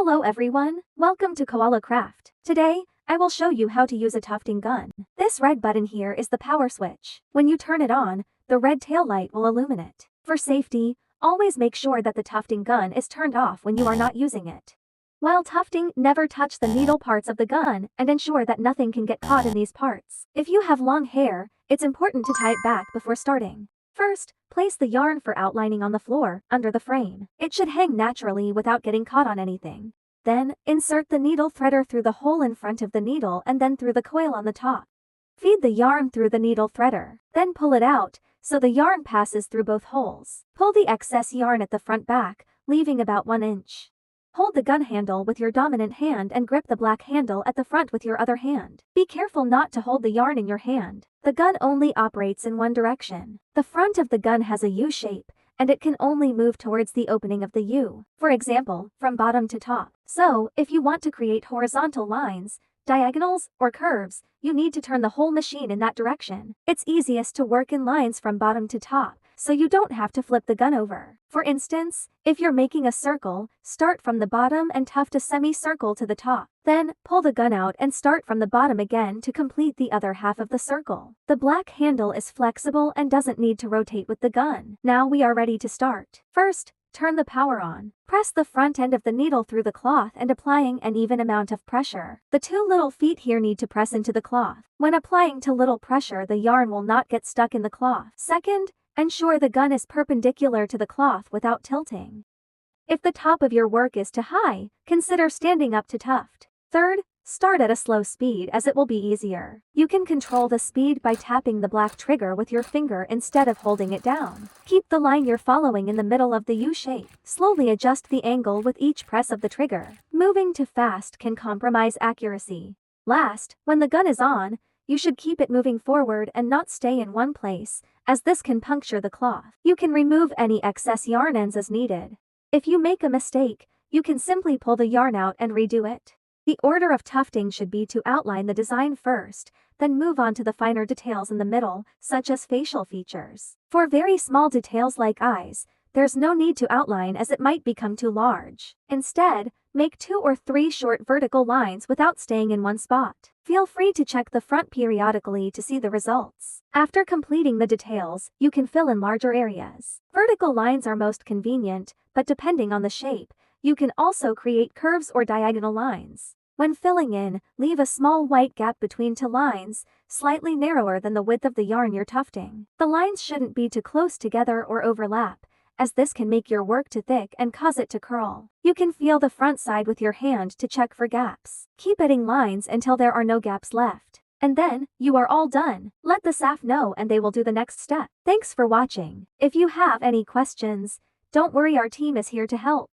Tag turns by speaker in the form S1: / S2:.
S1: Hello everyone, welcome to Koala Craft. Today, I will show you how to use a tufting gun. This red button here is the power switch. When you turn it on, the red tail light will illuminate. For safety, always make sure that the tufting gun is turned off when you are not using it. While tufting, never touch the needle parts of the gun and ensure that nothing can get caught in these parts. If you have long hair, it's important to tie it back before starting. First, place the yarn for outlining on the floor, under the frame. It should hang naturally without getting caught on anything. Then, insert the needle threader through the hole in front of the needle and then through the coil on the top. Feed the yarn through the needle threader. Then pull it out, so the yarn passes through both holes. Pull the excess yarn at the front back, leaving about 1 inch. Hold the gun handle with your dominant hand and grip the black handle at the front with your other hand. Be careful not to hold the yarn in your hand. The gun only operates in one direction. The front of the gun has a U shape, and it can only move towards the opening of the U, for example, from bottom to top. So, if you want to create horizontal lines, diagonals, or curves, you need to turn the whole machine in that direction. It's easiest to work in lines from bottom to top, so you don't have to flip the gun over. For instance, if you're making a circle, start from the bottom and tuft a semicircle to the top. Then, pull the gun out and start from the bottom again to complete the other half of the circle. The black handle is flexible and doesn't need to rotate with the gun. Now we are ready to start. First, turn the power on. Press the front end of the needle through the cloth and applying an even amount of pressure. The 2 little feet here need to press into the cloth. When applying too little pressure, the yarn will not get stuck in the cloth. Second, ensure the gun is perpendicular to the cloth without tilting. If the top of your work is too high, consider standing up to tuft. Third, start at a slow speed as it will be easier. You can control the speed by tapping the black trigger with your finger instead of holding it down. Keep the line you're following in the middle of the U shape. Slowly adjust the angle with each press of the trigger. Moving too fast can compromise accuracy. Last, when the gun is on, you should keep it moving forward and not stay in one place, as this can puncture the cloth. You can remove any excess yarn ends as needed. If you make a mistake, you can simply pull the yarn out and redo it. The order of tufting should be to outline the design first, then move on to the finer details in the middle, such as facial features. For very small details like eyes, there's no need to outline as it might become too large. Instead, make 2 or 3 short vertical lines without staying in one spot. Feel free to check the front periodically to see the results. After completing the details, you can fill in larger areas. Vertical lines are most convenient, but depending on the shape, you can also create curves or diagonal lines. When filling in, leave a small white gap between 2 lines, slightly narrower than the width of the yarn you're tufting. The lines shouldn't be too close together or overlap, as this can make your work too thick and cause it to curl. You can feel the front side with your hand to check for gaps. Keep adding lines until there are no gaps left. And then, you are all done. Let the staff know and they will do the next step. Thanks for watching. If you have any questions, don't worry, our team is here to help.